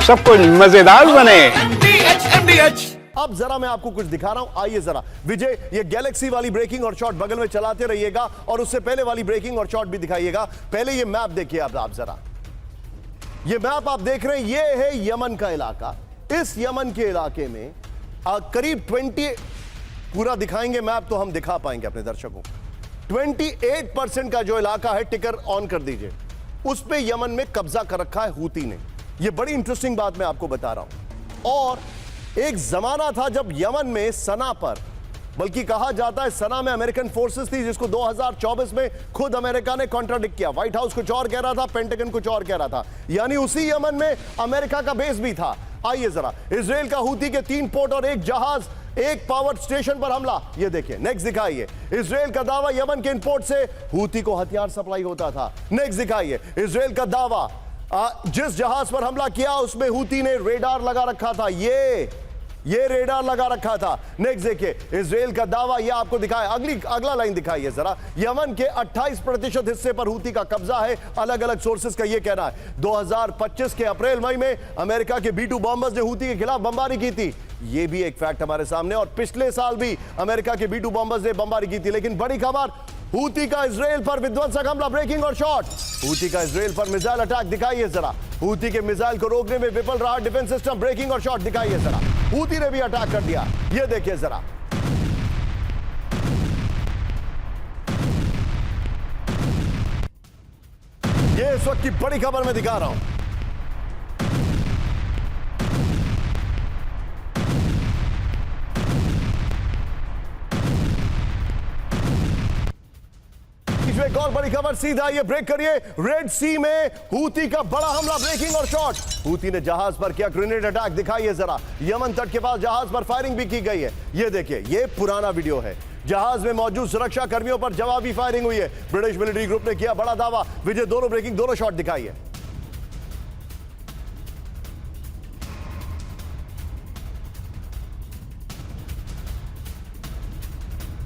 सब कुछ मजेदार बने। अब जरा मैं आपको कुछ दिखा रहा हूं, आइए जरा। विजय, ये गैलेक्सी वाली ब्रेकिंग और शॉट बगल में चलाते रहिएगा और उससे पहले वाली ब्रेकिंग और शॉट भी दिखाइएगा। पहले ये मैप देखिए आप जरा। ये मैप आप देख रहे हैं, ये है यमन का इलाका। इस यमन के इलाके में करीब 20, पूरा दिखाएंगे मैप तो हम दिखा पाएंगे अपने दर्शकों। 28% का जो इलाका है, टिकर ऑन कर दीजिए, उस पे यमन में कब्जा कर रखा है हूती ने। ये बड़ी इंटरेस्टिंग बात मैं आपको बता रहा हूं। और एक जमाना था जब यमन में सना पर, बल्कि कहा जाता है सना में अमेरिकन फोर्सेस थी, जिसको 2024 में खुद अमेरिका ने कॉन्ट्राडिक्ट किया। व्हाइट हाउस कुछ और कह रहा था, पेंटागन कुछ और कह रहा था, यानी उसी यमन में अमेरिका का बेस भी था। आइए जरा, इजराइल का हूती के 3 पोर्ट और 1 जहाज, 1 पावर स्टेशन पर हमला। ये देखिए, नेक्स्ट दिखाइए। इजराइल का दावा, यमन के इंपोर्ट से हूती को हथियार सप्लाई होता था। नेक्स्ट दिखाइए, इजराइल का दावा, जिस जहाज पर हमला किया उसमें हूती ने रेडार लगा रखा था। ये रेडार लगा रखा था। नेक्स्ट देखिए, इजराइल का दावा, ये आपको दिखाया। अगला लाइन दिखाइए जरा। यमन के 28% हिस्से पर हूती का कब्जा है, अलग अलग सोर्सेस का ये कहना है। 2025 के अप्रैल मई में अमेरिका के B-2 बॉम्बर्स ने हूती के खिलाफ बमबारी की थी। ये भी एक फैक्ट हमारे सामने। और पिछले साल भी अमेरिका के B-2 बॉम्बर्स ने बमबारी की थी। लेकिन बड़ी खबर, हूती का इजराइल पर विध्वंसक हमला, ब्रेकिंग और शॉट। हूती का इजराइल पर मिसाइल अटैक दिखाइए जरा। हूती के मिसाइल को रोकने में विफल रहा डिफेंस सिस्टम, ब्रेकिंग और शॉट दिखाइए जरा। हूती ने भी अटैक कर दिया, ये देखिए जरा। ये इस वक्त की बड़ी खबर मैं दिखा रहा हूं। एक और बड़ी खबर, सीधा ये ब्रेक करिए। रेड सी में हूती का बड़ा हमला, ब्रेकिंग और शॉट। हूती ने जहाज पर किया ग्रेनेड अटैक, दिखाइए जरा। यमन तट के पास जहाज पर फायरिंग भी की गई है। ये देखिए, ये पुराना वीडियो है। जहाज में मौजूद सुरक्षा कर्मियों पर जवाबी फायरिंग हुई है। ब्रिटिश मिलिट्री ग्रुप ने किया बड़ा दावा। विजय, दोनों ब्रेकिंग, दोनों शॉट दिखाइए।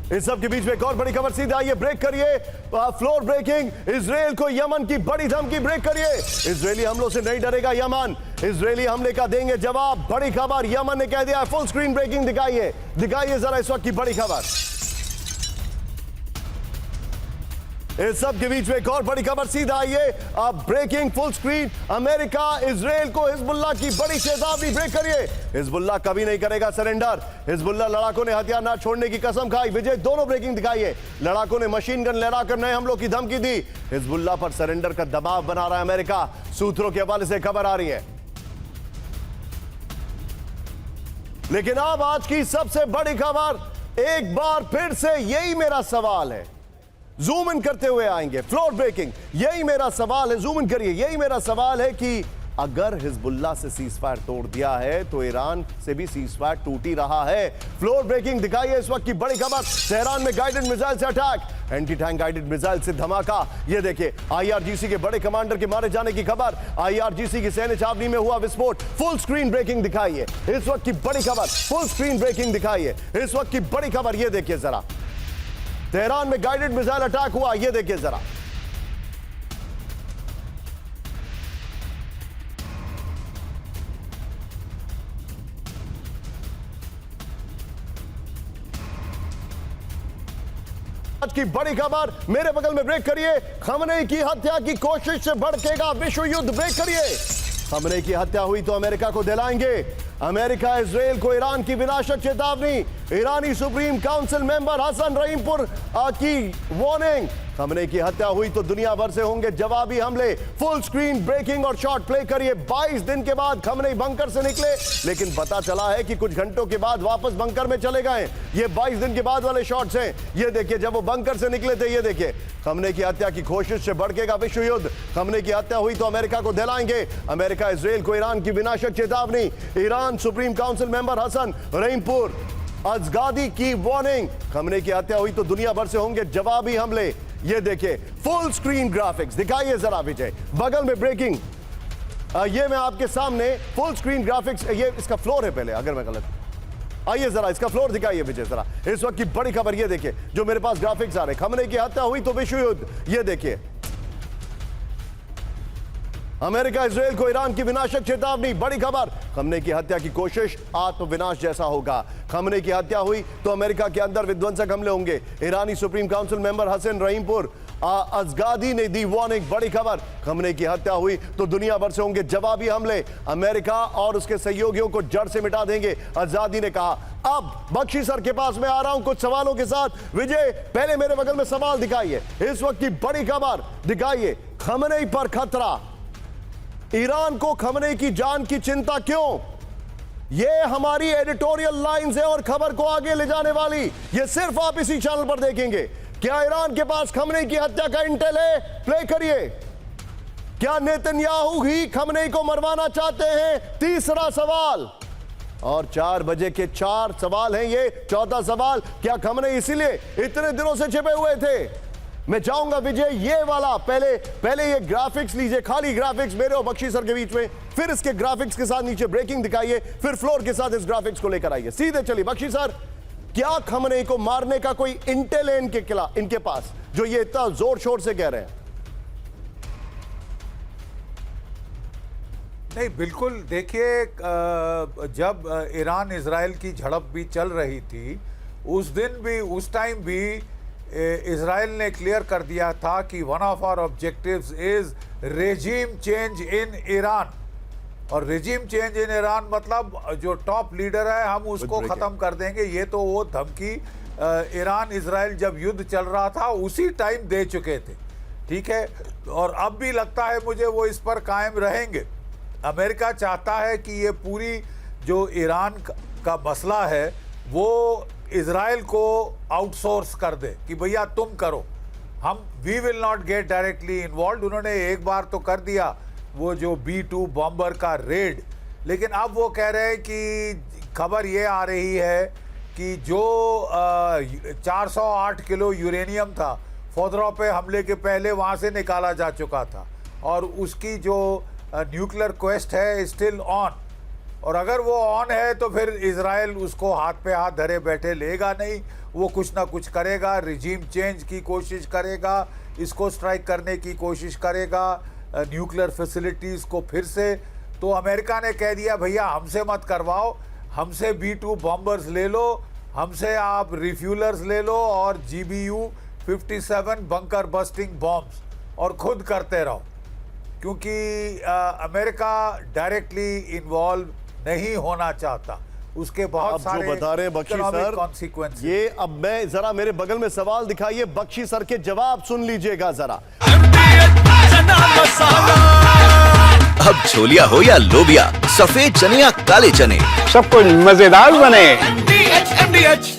इस सब के बीच में एक और बड़ी खबर, सीधा ये ब्रेक करिए। फ्लोर ब्रेकिंग, इजराइल को यमन की बड़ी धमकी, ब्रेक करिए। इजरायली हमलों से नहीं डरेगा यमन, इजरायली हमले का देंगे जवाब। बड़ी खबर, यमन ने कह दिया। फुल स्क्रीन ब्रेकिंग दिखाइए जरा इस वक्त की बड़ी खबर। इस सब के बीच में एक और बड़ी खबर, सीधा आइए। Breaking full screen, America Israel को हिजबुल्लाह की बड़ी चेतावनी, ब्रेक करिए। हिजबुल्लाह कभी नहीं करेगा सरेंडर। हिजबुल्लाह लड़ाकों ने हथियार ना छोड़ने की कसम खाई। विजय, दोनों ब्रेकिंग दिखाइए। लड़ाकों ने मशीन गन लहराकर नए हमलों की धमकी दी। हिजबुल्लाह पर सरेंडर का दबाव बना रहा है अमेरिका, सूत्रों के हवाले से खबर आ रही है। लेकिन अब आज की सबसे बड़ी खबर, एक बार फिर से यही मेरा सवाल है, जूम इन करते हुए आएंगे। फ्लोर ब्रेकिंग, यही मेरा सवाल है, जूम इन करिए। यही मेरा सवाल है कि अगर हिजबुल्लाह से सीजफायर तोड़ दिया है तो ईरान से भी सीजफायर टूट ही रहा है। फ्लोर ब्रेकिंग दिखाइए इस वक्त की बड़ी खबर। तेहरान में गाइडेड मिसाइल से attack, anti tank guided missile से धमाका। ये देखिए, IRGC के बड़े कमांडर के मारे जाने की खबर। IRGC की सैन्य छावनी में हुआ विस्फोट। फुल स्क्रीन ब्रेकिंग दिखाइए इस वक्त की बड़ी खबर। फुल स्क्रीन ब्रेकिंग दिखाइए इस वक्त की बड़ी खबर। ये देखिए जरा, तेहरान में गाइडेड मिसाइल अटैक हुआ, ये देखिए जरा। आज की बड़ी खबर, मेरे बगल में ब्रेक करिए। खमनेई की हत्या की कोशिश से भड़केगा विश्व युद्ध, ब्रेक करिए। खमनेई की हत्या हुई तो अमेरिका को दिलाएंगे। अमेरिका इजराइल को ईरान की विनाशक चेतावनी। ईरानी supreme council member Hassan Rahimpour की वार्निंग। खमनेई की हत्या हुई तो दुनिया भर से होंगे जवाबी हमले। फुल स्क्रीन ब्रेकिंग और शॉट प्ले करिए। 22 दिन के बाद खमनेई बंकर से निकले, लेकिन पता चला है कि कुछ घंटों के बाद वापस बंकर में चले गए। ये 22 दिन के बाद वाले शॉट्स हैं। ये देखिए, जब वो बंकर से निकले थे, ये देखिए। खमनेई की हत्या की कोशिश से भड़केगा विश्व युद्ध। खमनेई की हत्या हुई तो अमेरिका को दिलाएंगे। अमेरिका इजराइल को ईरान की विनाशक चेतावनी। Iran supreme council member Hassan Rahimpour Azghadi की वार्निंग। खमनेई की हत्या हुई तो दुनिया भर से होंगे जवाबी हमले। ये देखिए, फुल स्क्रीन ग्राफिक्स दिखाइए जरा विजय। बगल में ब्रेकिंग, ये मैं आपके सामने फुल स्क्रीन ग्राफिक्स, ये इसका फ्लोर है पहले, अगर मैं गलत, आइए जरा इसका फ्लोर दिखाइए विजय जरा। इस वक्त की बड़ी खबर, ये देखिए जो मेरे पास ग्राफिक्स आ रहे। खमनेई की हत्या हुई तो विश्व युद्ध, ये देखिए। अमेरिका इजराइल को ईरान की विनाशक चेतावनी। बड़ी खबर, खमने की हत्या की कोशिश आत्मविनाश जैसा होगा। खमने की हत्या हुई तो अमेरिका के अंदर विध्वंसक हमले होंगे। ईरानी supreme council member Hassan Rahimpour Azghadi ने दी वार्निंग। बड़ी खबर, खमने की हत्या हुई तो दुनिया भर से होंगे जवाबी हमले। अमेरिका और उसके सहयोगियों को जड़ से मिटा देंगे, आजादी ने कहा। अब बख्शी सर के पास मैं आ रहा हूं कुछ सवालों के साथ। विजय, पहले मेरे बगल में सवाल दिखाइए, इस वक्त की बड़ी खबर दिखाइए। खमनेई पर खतरा, ईरान को खमनेई की जान की चिंता क्यों? यह हमारी एडिटोरियल लाइंस है और खबर को आगे ले जाने वाली। यह सिर्फ आप इसी चैनल पर देखेंगे। क्या ईरान के पास खमनेई की हत्या का इंटेल है? प्ले करिए। क्या नेतन्याहू ही खमनेई को मरवाना चाहते हैं? तीसरा सवाल। और 4 बजे के 4 सवाल हैं ये। चौथा सवाल, क्या खमनेई इसीलिए इतने दिनों से छिपे हुए थे? मैं चाहूंगा विजय ये वाला पहले ये ग्राफिक्स लीजिए, खाली ग्राफिक्स मेरे और बख्शी सर के बीच में, फिर इसके ग्राफिक्स के साथ नीचे ब्रेकिंग दिखाइए, फिर फ्लोर के साथ इस ग्राफिक्स को लेकर आइए। सीधे चलिए बख्शी सर, क्या खमनेई को मारने का कोई इंटेल है इनके पास जो ये इतना जोर शोर से कह रहे हैं? नहीं, बिल्कुल। देखिए, जब ईरान इजराइल की झड़प भी चल रही थी, उस टाइम भी इजराइल ने क्लियर कर दिया था कि one of our objectives is regime change in Iran. और रेजिम चेंज इन ईरान मतलब जो टॉप लीडर है हम उसको खत्म कर देंगे। ये तो वो धमकी ईरान इजराइल जब युद्ध चल रहा था उसी टाइम दे चुके थे, ठीक है। और अब भी लगता है मुझे वो इस पर कायम रहेंगे। अमेरिका चाहता है कि ये पूरी जो ईरान का मसला है वो इजराइल को आउटसोर्स कर दे कि भैया तुम करो, we will not get directly involved. उन्होंने एक बार तो कर दिया वो जो B-2 बॉम्बर का रेड, लेकिन अब वो कह रहे हैं कि खबर ये आ रही है कि जो 408 किलो यूरेनियम था फोदरा पे हमले के पहले वहाँ से निकाला जा चुका था और उसकी जो न्यूक्लियर क्वेस्ट है स्टिल ऑन। और अगर वो ऑन है तो फिर इजराइल उसको हाथ पे हाथ धरे बैठे लेगा नहीं, वो कुछ ना कुछ करेगा, रिजीम चेंज की कोशिश करेगा, इसको स्ट्राइक करने की कोशिश करेगा, न्यूक्लियर फैसिलिटीज़ को फिर से। तो अमेरिका ने कह दिया भैया हमसे मत करवाओ, हमसे B-2 बॉम्बर्स ले लो, हमसे आप रिफ्यूलर्स ले लो और GBU-57 बंकर बस्टिंग बॉम्ब्स और खुद करते रहो, क्योंकि अमेरिका डायरेक्टली इन्वॉल्व नहीं होना चाहता। उसके बहुत सारे जो बता रहे हैं बख्शी सर कॉन्सिक्वेंस। ये अब मैं जरा मेरे बगल में सवाल दिखाइए, बख्शी सर के जवाब सुन लीजिएगा जरा। अब छोलिया हो या लोबिया, सफेद चने या काले चने, सब कुछ मजेदार बने। MDH